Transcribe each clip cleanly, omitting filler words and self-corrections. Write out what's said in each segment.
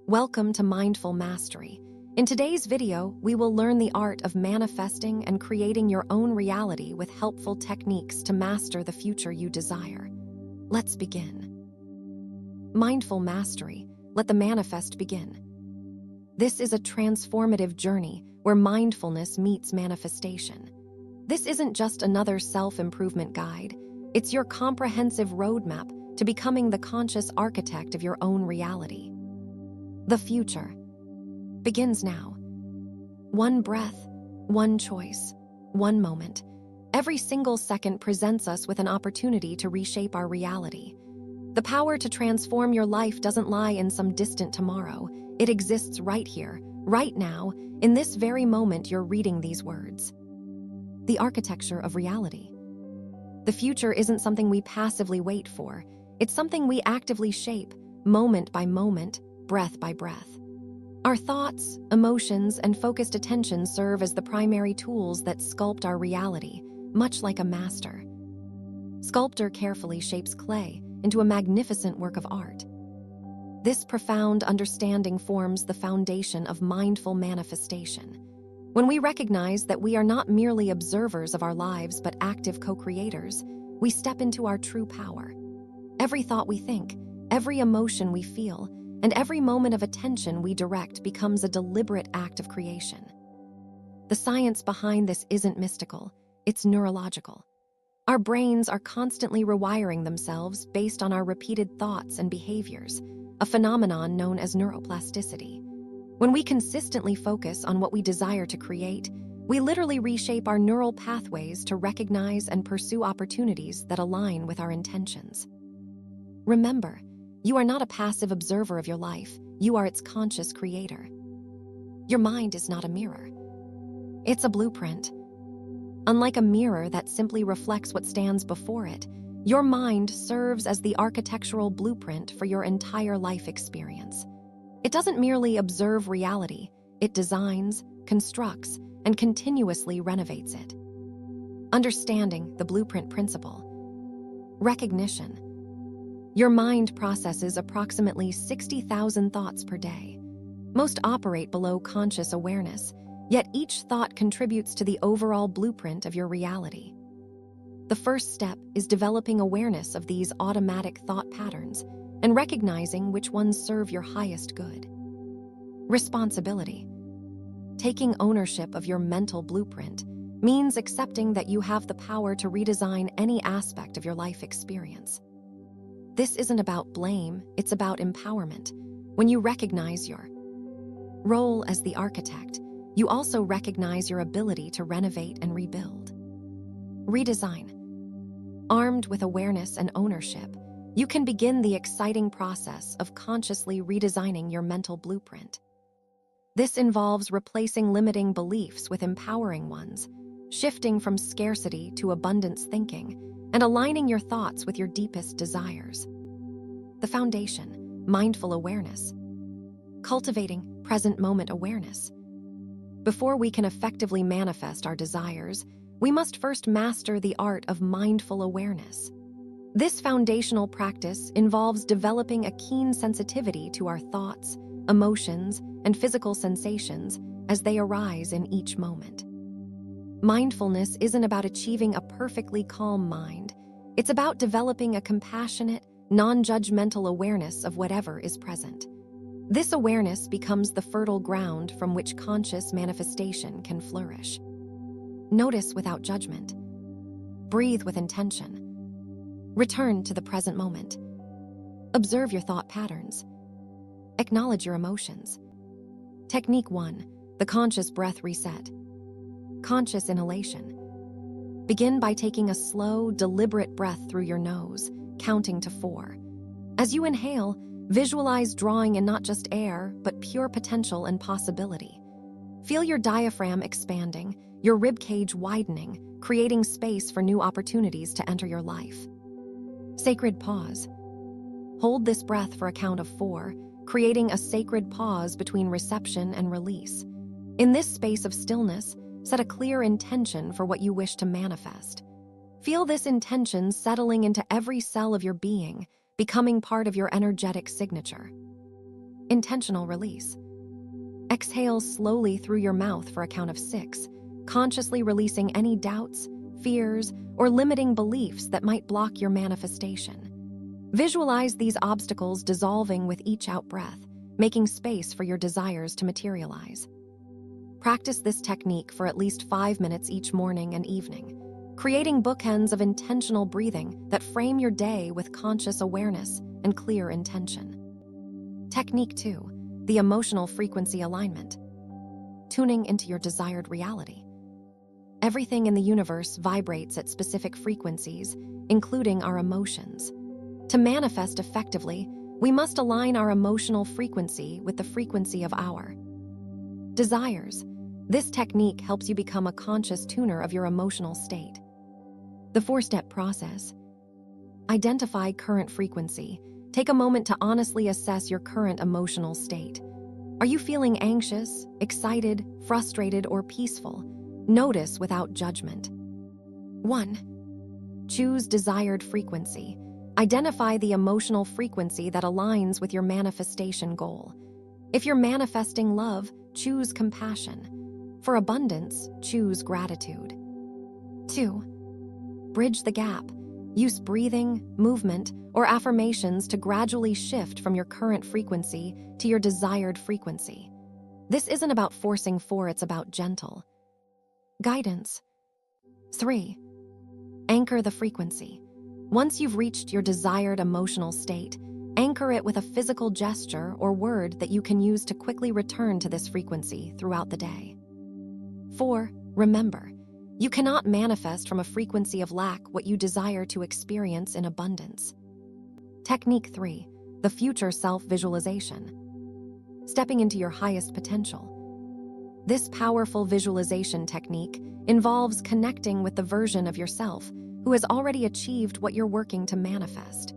Welcome to Mindful Mastery. In today's video, we will learn the art of manifesting and creating your own reality with helpful techniques to master the future you desire. Let's begin. Mindful Mastery. Let the manifest begin. This is a transformative journey where mindfulness meets manifestation. This isn't just another self-improvement guide. It's your comprehensive roadmap to becoming the conscious architect of your own reality. The future begins now. One breath, one choice, one moment. Every single second presents us with an opportunity to reshape our reality. The power to transform your life doesn't lie in some distant tomorrow. It exists right here, right now, in this very moment you're reading these words. The architecture of reality. The future isn't something we passively wait for. It's something we actively shape, moment by moment, breath by breath. Our thoughts, emotions, and focused attention serve as the primary tools that sculpt our reality, much like a master. Sculptor carefully shapes clay into a magnificent work of art. This profound understanding forms the foundation of mindful manifestation. When we recognize that we are not merely observers of our lives but active co-creators, we step into our true power. Every thought we think, every emotion we feel, and every moment of attention we direct becomes a deliberate act of creation. The science behind this isn't mystical, it's neurological. Our brains are constantly rewiring themselves based on our repeated thoughts and behaviors, a phenomenon known as neuroplasticity. When we consistently focus on what we desire to create, we literally reshape our neural pathways to recognize and pursue opportunities that align with our intentions. Remember, you are not a passive observer of your life, you are its conscious creator. Your mind is not a mirror. It's a blueprint. Unlike a mirror that simply reflects what stands before it, your mind serves as the architectural blueprint for your entire life experience. It doesn't merely observe reality, it designs, constructs, and continuously renovates it. Understanding the blueprint principle. Recognition. Your mind processes approximately 60,000 thoughts per day. Most operate below conscious awareness, yet each thought contributes to the overall blueprint of your reality. The first step is developing awareness of these automatic thought patterns and recognizing which ones serve your highest good. Responsibility. Taking ownership of your mental blueprint means accepting that you have the power to redesign any aspect of your life experience. This isn't about blame, it's about empowerment. When you recognize your role as the architect, you also recognize your ability to renovate and rebuild. Redesign. Armed with awareness and ownership, you can begin the exciting process of consciously redesigning your mental blueprint. This involves replacing limiting beliefs with empowering ones, shifting from scarcity to abundance thinking, and aligning your thoughts with your deepest desires. The foundation, mindful awareness. Cultivating present moment awareness. Before we can effectively manifest our desires, we must first master the art of mindful awareness. This foundational practice involves developing a keen sensitivity to our thoughts, emotions, and physical sensations as they arise in each moment. Mindfulness isn't about achieving a perfectly calm mind. It's about developing a compassionate, non-judgmental awareness of whatever is present. This awareness becomes the fertile ground from which conscious manifestation can flourish. Notice without judgment. Breathe with intention. Return to the present moment. Observe your thought patterns. Acknowledge your emotions. Technique 1. The conscious breath reset. Conscious inhalation. Begin by taking a slow, deliberate breath through your nose, counting to 4. As you inhale, visualize drawing in not just air, but pure potential and possibility. Feel your diaphragm expanding, your ribcage widening, creating space for new opportunities to enter your life. Sacred pause. Hold this breath for a count of 4, creating a sacred pause between reception and release. In this space of stillness, set a clear intention for what you wish to manifest. Feel this intention settling into every cell of your being, becoming part of your energetic signature. Intentional release. Exhale slowly through your mouth for a count of 6, consciously releasing any doubts, fears, or limiting beliefs that might block your manifestation. Visualize these obstacles dissolving with each out-breath, making space for your desires to materialize. Practice this technique for at least 5 minutes each morning and evening, creating bookends of intentional breathing that frame your day with conscious awareness and clear intention. Technique 2, the emotional frequency alignment. Tuning into your desired reality. Everything in the universe vibrates at specific frequencies, including our emotions. To manifest effectively, we must align our emotional frequency with the frequency of our desires. This technique helps you become a conscious tuner of your emotional state. The 4-step process. Identify current frequency. Take a moment to honestly assess your current emotional state. Are you feeling anxious, excited, frustrated, or peaceful? Notice without judgment. 1. Choose desired frequency. Identify the emotional frequency that aligns with your manifestation goal. If you're manifesting love, choose compassion. For abundance, choose gratitude. 2. Bridge the gap. Use breathing, movement, or affirmations to gradually shift from your current frequency to your desired frequency. This isn't about forcing it's about gentle guidance. 3. Anchor the frequency. Once you've reached your desired emotional state, anchor it with a physical gesture or word that you can use to quickly return to this frequency throughout the day. 4. Remember, you cannot manifest from a frequency of lack what you desire to experience in abundance. Technique 3, the future self-visualization. Stepping into your highest potential. This powerful visualization technique involves connecting with the version of yourself who has already achieved what you're working to manifest.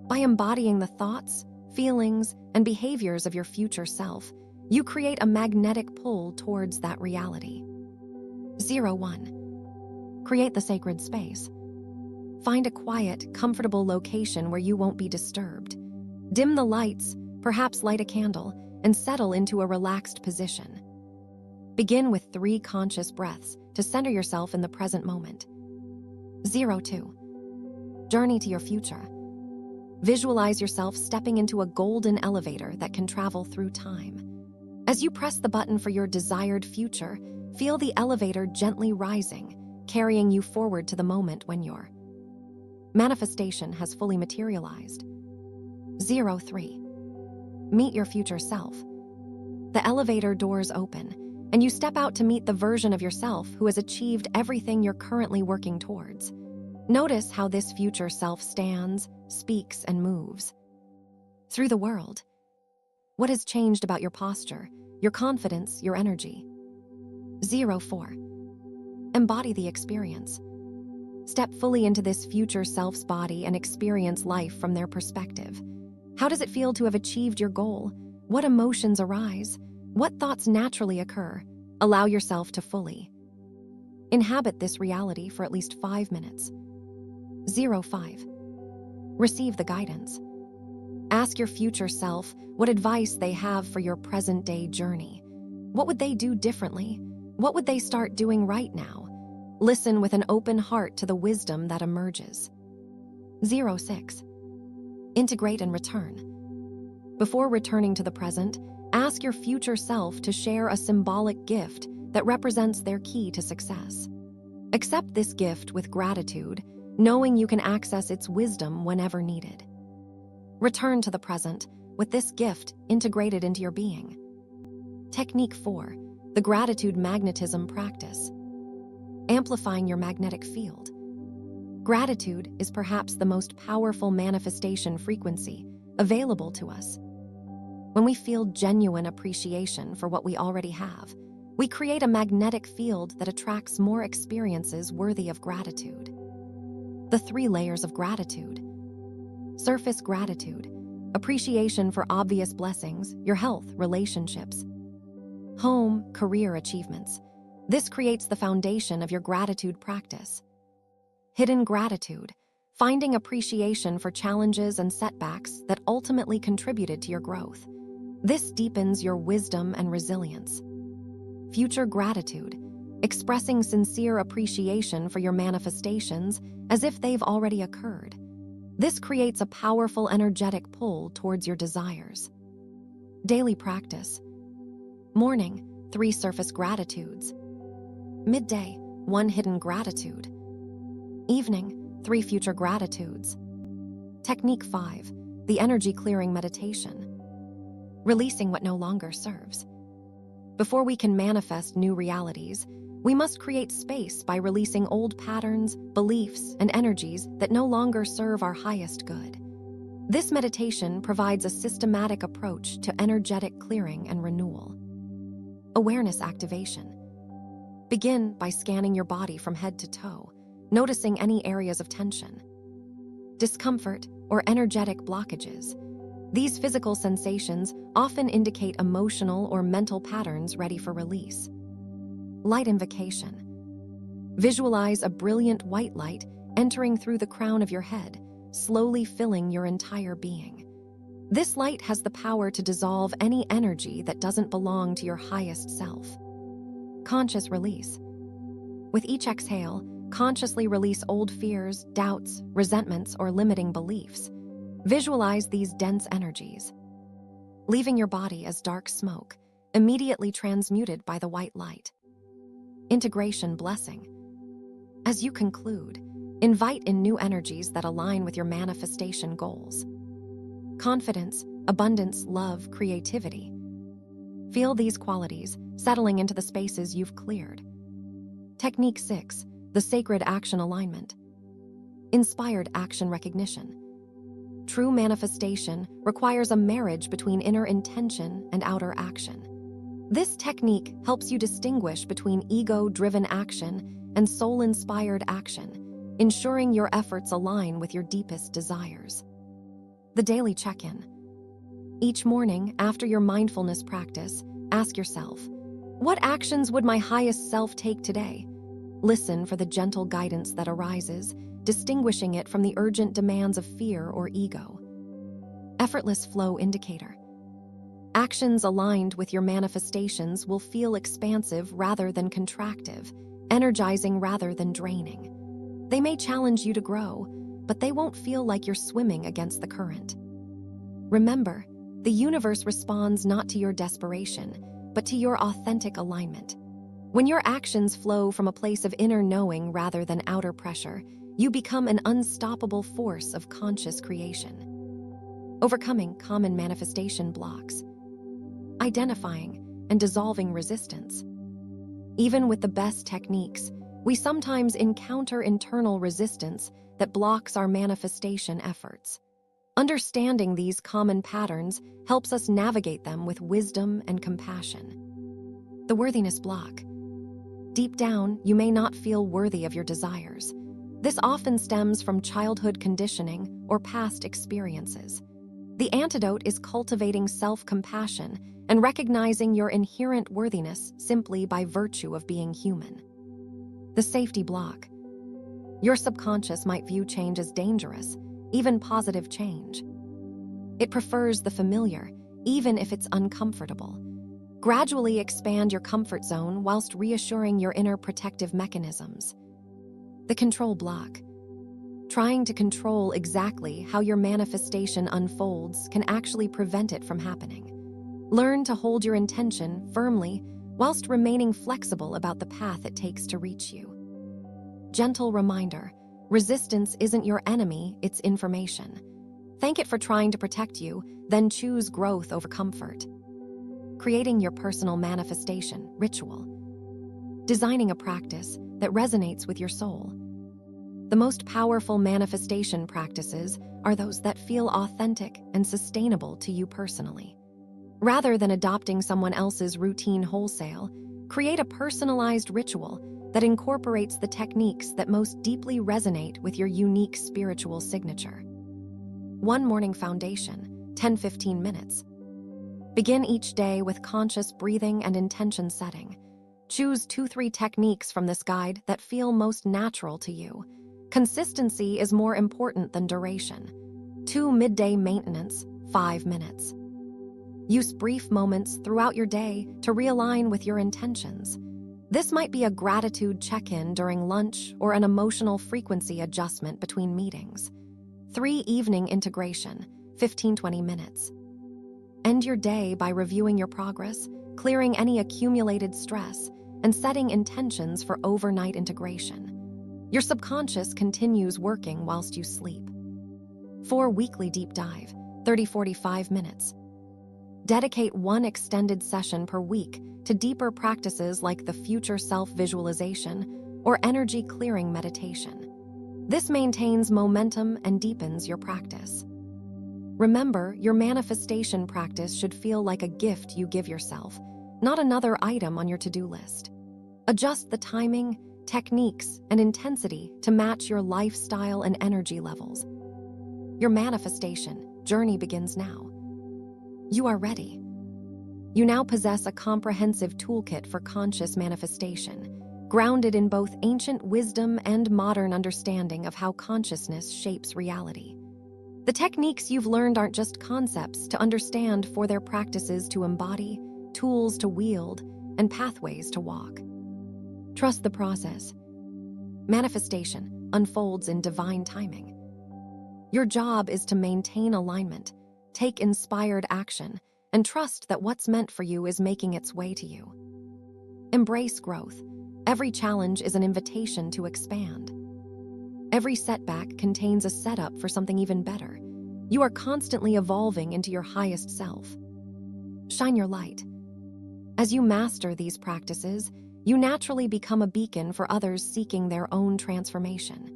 By embodying the thoughts, feelings, and behaviors of your future self, you create a magnetic pull towards that reality. 1. Create the sacred space. Find a quiet, comfortable location where you won't be disturbed. Dim the lights, perhaps light a candle, and settle into a relaxed position. Begin with 3 conscious breaths to center yourself in the present moment. 2. Journey to your future. Visualize yourself stepping into a golden elevator that can travel through time. As you press the button for your desired future, feel the elevator gently rising, carrying you forward to the moment when your manifestation has fully materialized. 3. Meet your future self. The elevator doors open, and you step out to meet the version of yourself who has achieved everything you're currently working towards. Notice how this future self stands, speaks, and moves through the world. What has changed about your posture, your confidence, your energy? 4. Embody the experience. Step fully into this future self's body and experience life from their perspective. How does it feel to have achieved your goal? What emotions arise? What thoughts naturally occur? Allow yourself to fully inhabit this reality for at least 5 minutes. 5. Receive the guidance. Ask your future self what advice they have for your present-day journey. What would they do differently? What would they start doing right now? Listen with an open heart to the wisdom that emerges. 6. Integrate and return. Before returning to the present, ask your future self to share a symbolic gift that represents their key to success. Accept this gift with gratitude, knowing you can access its wisdom whenever needed. Return to the present with this gift integrated into your being. Technique 4, the gratitude magnetism practice. Amplifying your magnetic field. Gratitude is perhaps the most powerful manifestation frequency available to us. When we feel genuine appreciation for what we already have, we create a magnetic field that attracts more experiences worthy of gratitude. The 3 layers of gratitude. Surface gratitude, appreciation for obvious blessings, your health, relationships, home, career achievements. This creates the foundation of your gratitude practice. Hidden gratitude, finding appreciation for challenges and setbacks that ultimately contributed to your growth. This deepens your wisdom and resilience. Future gratitude, expressing sincere appreciation for your manifestations as if they've already occurred. This creates a powerful energetic pull towards your desires. Daily practice. Morning, 3 surface gratitudes. Midday, 1 hidden gratitude. Evening, 3 future gratitudes. Technique 5, the energy clearing meditation. Releasing what no longer serves. Before we can manifest new realities, we must create space by releasing old patterns, beliefs, and energies that no longer serve our highest good. This meditation provides a systematic approach to energetic clearing and renewal. Awareness activation. Begin by scanning your body from head to toe, noticing any areas of tension, discomfort, or energetic blockages. These physical sensations often indicate emotional or mental patterns ready for release. Light invocation. Visualize a brilliant white light entering through the crown of your head, slowly filling your entire being. This light has the power to dissolve any energy that doesn't belong to your highest self. Conscious release. With each exhale, consciously release old fears, doubts, resentments, or limiting beliefs. Visualize these dense energies, leaving your body as dark smoke, immediately transmuted by the white light. Integration blessing. As you conclude, invite in new energies that align with your manifestation goals. Confidence, abundance, love, creativity. Feel these qualities settling into the spaces you've cleared. Technique 6, the sacred action alignment. Inspired action recognition. True manifestation requires a marriage between inner intention and outer action. This technique helps you distinguish between ego-driven action and soul-inspired action, ensuring your efforts align with your deepest desires. The daily check-in. Each morning, after your mindfulness practice, ask yourself, what actions would my highest self take today? Listen for the gentle guidance that arises, distinguishing it from the urgent demands of fear or ego. Effortless flow indicator. Actions aligned with your manifestations will feel expansive rather than contractive, energizing rather than draining. They may challenge you to grow, but they won't feel like you're swimming against the current. Remember, the universe responds not to your desperation, but to your authentic alignment. When your actions flow from a place of inner knowing rather than outer pressure, you become an unstoppable force of conscious creation. Overcoming common manifestation blocks. Identifying and dissolving resistance. Even with the best techniques, we sometimes encounter internal resistance that blocks our manifestation efforts. Understanding these common patterns helps us navigate them with wisdom and compassion. The worthiness block. Deep down, you may not feel worthy of your desires. This often stems from childhood conditioning or past experiences. The antidote is cultivating self-compassion and recognizing your inherent worthiness simply by virtue of being human. The safety block. Your subconscious might view change as dangerous, even positive change. It prefers the familiar, even if it's uncomfortable. Gradually expand your comfort zone whilst reassuring your inner protective mechanisms. The control block. Trying to control exactly how your manifestation unfolds can actually prevent it from happening. Learn to hold your intention firmly whilst remaining flexible about the path it takes to reach you. Gentle reminder, resistance isn't your enemy, it's information. Thank it for trying to protect you, then choose growth over comfort. Creating your personal manifestation ritual. Designing a practice that resonates with your soul. The most powerful manifestation practices are those that feel authentic and sustainable to you personally. Rather than adopting someone else's routine wholesale, create a personalized ritual that incorporates the techniques that most deeply resonate with your unique spiritual signature. One morning foundation, 10-15 minutes. Begin each day with conscious breathing and intention setting. Choose 2-3 techniques from this guide that feel most natural to you. Consistency is more important than duration. 2 midday maintenance, 5 minutes. Use brief moments throughout your day to realign with your intentions. This might be a gratitude check-in during lunch or an emotional frequency adjustment between meetings. 3. Evening integration, 15-20 minutes. End your day by reviewing your progress, clearing any accumulated stress, and setting intentions for overnight integration. Your subconscious continues working whilst you sleep. 4. Weekly deep dive, 30-45 minutes. Dedicate one extended session per week to deeper practices like the future self visualization or energy clearing meditation. This maintains momentum and deepens your practice. Remember, your manifestation practice should feel like a gift you give yourself, not another item on your to-do list. Adjust the timing, techniques, and intensity to match your lifestyle and energy levels. Your manifestation journey begins now. You are ready. You now possess a comprehensive toolkit for conscious manifestation, grounded in both ancient wisdom and modern understanding of how consciousness shapes reality. The techniques you've learned aren't just concepts to understand, for their practices to embody, tools to wield, and pathways to walk. Trust the process. Manifestation unfolds in divine timing. Your job is to maintain alignment, take inspired action, and trust that what's meant for you is making its way to you. Embrace growth. Every challenge is an invitation to expand. Every setback contains a setup for something even better. You are constantly evolving into your highest self. Shine your light. As you master these practices, you naturally become a beacon for others seeking their own transformation.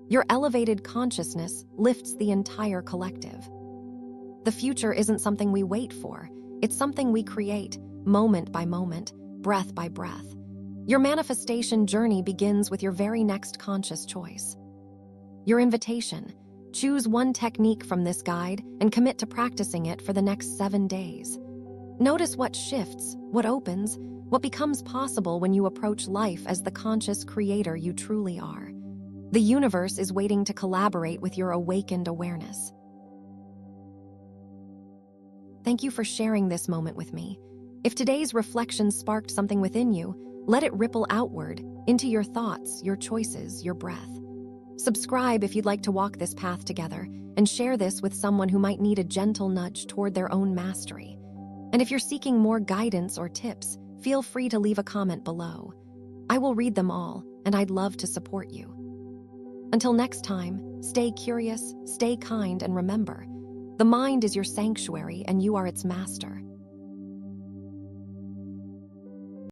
Your elevated consciousness lifts the entire collective. The future isn't something we wait for. It's something we create, moment by moment, breath by breath. Your manifestation journey begins with your very next conscious choice. Your invitation: choose one technique from this guide and commit to practicing it for the next 7 days. Notice what shifts, what opens, what becomes possible when you approach life as the conscious creator you truly are. The universe is waiting to collaborate with your awakened awareness. Thank you for sharing this moment with me. If today's reflection sparked something within you, let it ripple outward into your thoughts, your choices, your breath. Subscribe if you'd like to walk this path together, and share this with someone who might need a gentle nudge toward their own mastery. And if you're seeking more guidance or tips, feel free to leave a comment below. I will read them all, and I'd love to support you. Until next time, stay curious, stay kind, and remember, the mind is your sanctuary and you are its master.